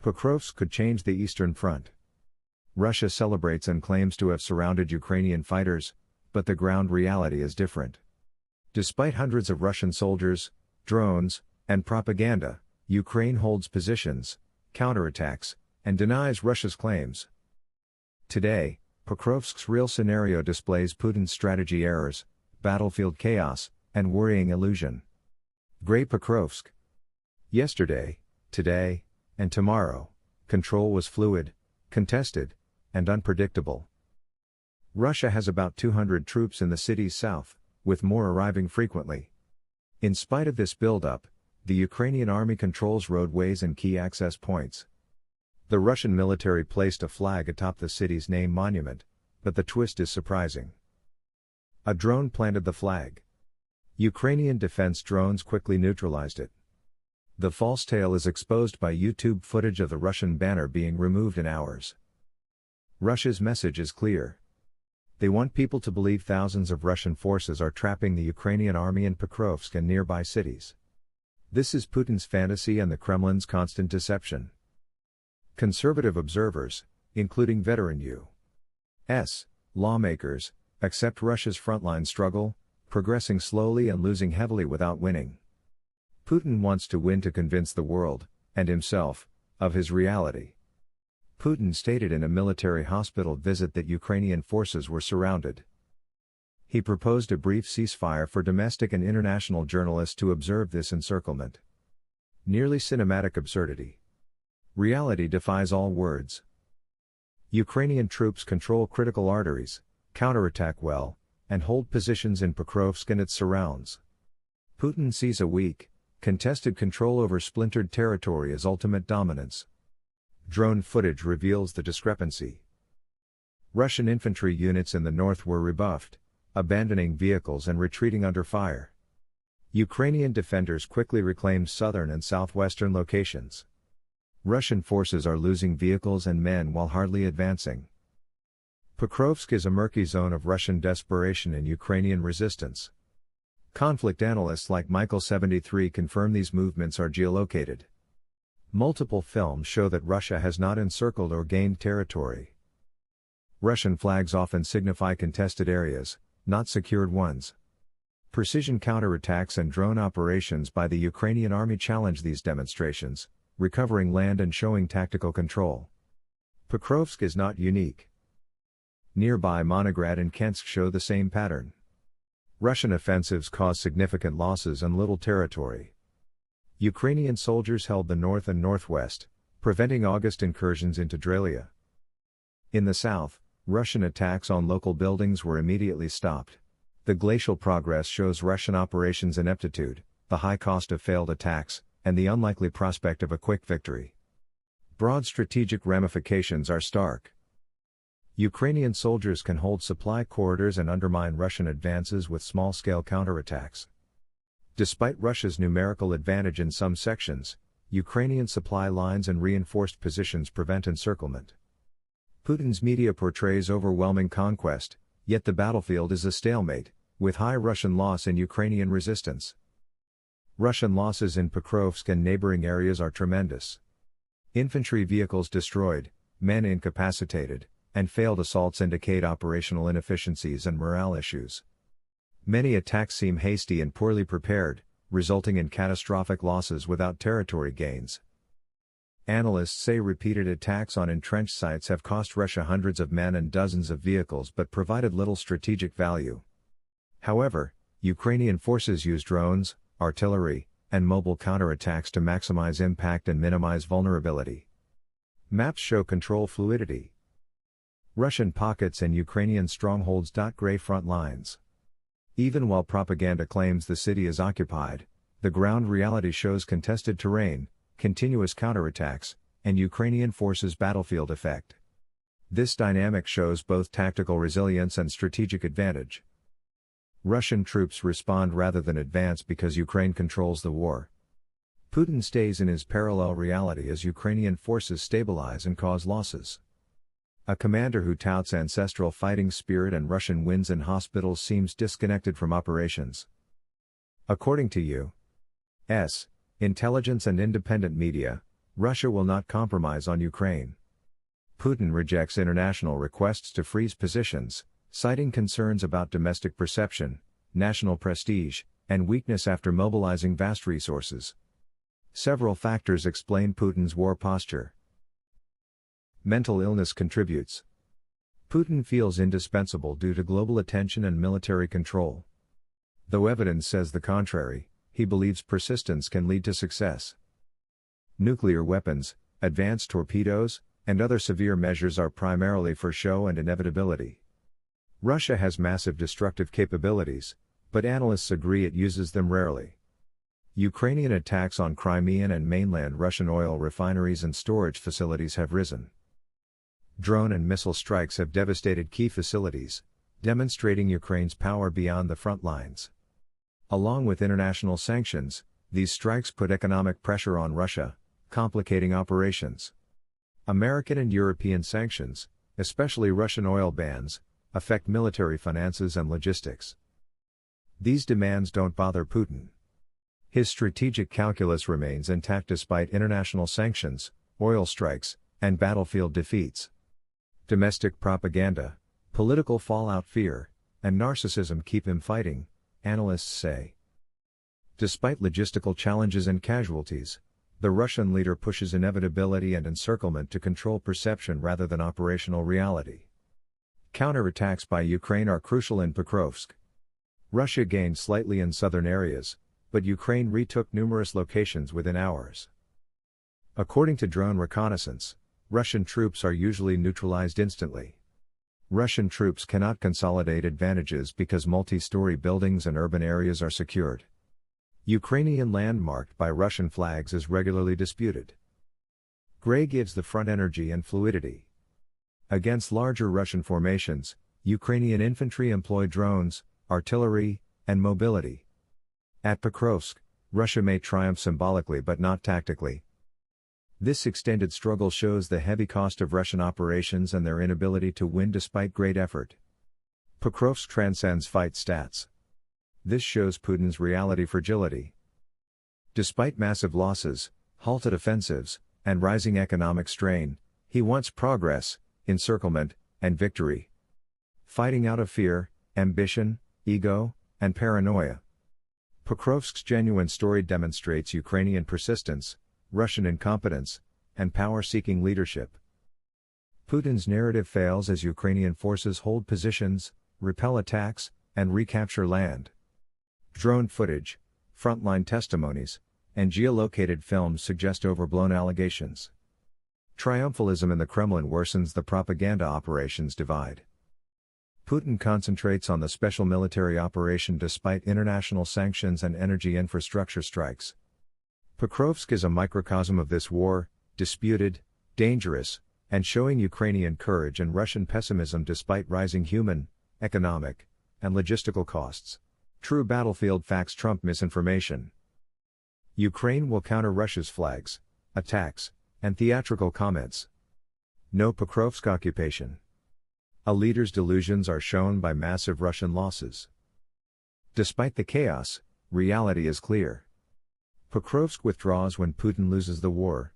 Pokrovsk could change the Eastern Front. Russia celebrates and claims to have surrounded Ukrainian fighters, but the ground reality is different. Despite hundreds of Russian soldiers, drones, and propaganda, Ukraine holds positions, counterattacks, and denies Russia's claims. Today, Pokrovsk's real scenario displays Putin's strategy errors, battlefield chaos, and worrying illusion. Grey Pokrovsk. Yesterday, today, and tomorrow, control was fluid, contested, and unpredictable. Russia has about 200 troops in the city's south, with more arriving frequently. In spite of this buildup, the Ukrainian army controls roadways and key access points. The Russian military placed a flag atop the city's name monument, but the twist is surprising. A drone planted the flag. Ukrainian defense drones quickly neutralized it. The false tale is exposed by YouTube footage of the Russian banner being removed in hours. Russia's message is clear. They want people to believe thousands of Russian forces are trapping the Ukrainian army in Pokrovsk and nearby cities. This is Putin's fantasy and the Kremlin's constant deception. Conservative observers, including veteran U.S. lawmakers, accept Russia's frontline struggle, progressing slowly and losing heavily without winning. Putin wants to win to convince the world, and himself, of his reality. Putin stated in a military hospital visit that Ukrainian forces were surrounded. He proposed a brief ceasefire for domestic and international journalists to observe this encirclement. Nearly cinematic absurdity. Reality defies all words. Ukrainian troops control critical arteries, counterattack well, and hold positions in Pokrovsk and its surrounds. Putin sees a weak, contested control over splintered territory as ultimate dominance. Drone footage reveals the discrepancy. Russian infantry units in the north were rebuffed, abandoning vehicles and retreating under fire. Ukrainian defenders quickly reclaimed southern and southwestern locations. Russian forces are losing vehicles and men while hardly advancing. Pokrovsk is a murky zone of Russian desperation and Ukrainian resistance. Conflict analysts like Michael73 confirm these movements are geolocated. Multiple films show that Russia has not encircled or gained territory. Russian flags often signify contested areas, not secured ones. Precision counterattacks and drone operations by the Ukrainian army challenge these demonstrations, recovering land and showing tactical control. Pokrovsk is not unique. Nearby Monograd and Kensk show the same pattern. Russian offensives cause significant losses and little territory. Ukrainian soldiers held the north and northwest, preventing August incursions into Drelia. In the south, Russian attacks on local buildings were immediately stopped. The glacial progress shows Russian operations' ineptitude, the high cost of failed attacks, and the unlikely prospect of a quick victory. Broad strategic ramifications are stark. Ukrainian soldiers can hold supply corridors and undermine Russian advances with small-scale counterattacks. Despite Russia's numerical advantage in some sections, Ukrainian supply lines and reinforced positions prevent encirclement. Putin's media portrays overwhelming conquest, yet the battlefield is a stalemate, with high Russian loss and Ukrainian resistance. Russian losses in Pokrovsk and neighboring areas are tremendous. Infantry vehicles destroyed, men incapacitated, and failed assaults indicate operational inefficiencies and morale issues. Many attacks seem hasty and poorly prepared, resulting in catastrophic losses without territory gains. Analysts say repeated attacks on entrenched sites have cost Russia hundreds of men and dozens of vehicles but provided little strategic value. However, Ukrainian forces use drones, artillery, and mobile counterattacks to maximize impact and minimize vulnerability. Maps show control fluidity. Russian pockets and Ukrainian strongholds. Gray front lines. Even while propaganda claims the city is occupied, the ground reality shows contested terrain, continuous counterattacks, and Ukrainian forces' battlefield effect. This dynamic shows both tactical resilience and strategic advantage. Russian troops respond rather than advance because Ukraine controls the war. Putin stays in his parallel reality as Ukrainian forces stabilize and cause losses. A commander who touts ancestral fighting spirit and Russian wins in hospitals seems disconnected from operations. According to U.S. intelligence and independent media, Russia will not compromise on Ukraine. Putin rejects international requests to freeze positions, citing concerns about domestic perception, national prestige, and weakness after mobilizing vast resources. Several factors explain Putin's war posture. Mental illness contributes. Putin feels indispensable due to global attention and military control. Though evidence says the contrary, he believes persistence can lead to success. Nuclear weapons, advanced torpedoes, and other severe measures are primarily for show and inevitability. Russia has massive destructive capabilities, but analysts agree it uses them rarely. Ukrainian attacks on Crimean and mainland Russian oil refineries and storage facilities have risen. Drone and missile strikes have devastated key facilities, demonstrating Ukraine's power beyond the front lines. Along with international sanctions, these strikes put economic pressure on Russia, complicating operations. American and European sanctions, especially Russian oil bans, affect military finances and logistics. These demands don't bother Putin. His strategic calculus remains intact despite international sanctions, oil strikes, and battlefield defeats. Domestic propaganda, political fallout fear, and narcissism keep him fighting, analysts say. Despite logistical challenges and casualties, the Russian leader pushes inevitability and encirclement to control perception rather than operational reality. Counterattacks by Ukraine are crucial in Pokrovsk. Russia gained slightly in southern areas, but Ukraine retook numerous locations within hours. According to drone reconnaissance, Russian troops are usually neutralized instantly. Russian troops cannot consolidate advantages because multi-story buildings and urban areas are secured. Ukrainian land marked by Russian flags is regularly disputed. Gray gives the front energy and fluidity. Against larger Russian formations, Ukrainian infantry employ drones, artillery, and mobility. At Pokrovsk, Russia may triumph symbolically but not tactically. This extended struggle shows the heavy cost of Russian operations and their inability to win despite great effort. Pokrovsk transcends fight stats. This shows Putin's reality fragility. Despite massive losses, halted offensives, and rising economic strain, he wants progress, encirclement, and victory. Fighting out of fear, ambition, ego, and paranoia. Pokrovsk's genuine story demonstrates Ukrainian persistence, Russian incompetence, and power-seeking leadership. Putin's narrative fails as Ukrainian forces hold positions, repel attacks, and recapture land. Drone footage, frontline testimonies, and geolocated films suggest overblown allegations. Triumphalism in the Kremlin worsens the propaganda operations divide. Putin concentrates on the special military operation despite international sanctions and energy infrastructure strikes. Pokrovsk is a microcosm of this war, disputed, dangerous, and showing Ukrainian courage and Russian pessimism despite rising human, economic, and logistical costs. True battlefield facts trump misinformation. Ukraine will counter Russia's flags, attacks, and theatrical comments. No Pokrovsk occupation. A leader's delusions are shown by massive Russian losses. Despite the chaos, reality is clear. Pokrovsk withdraws when Putin loses the war,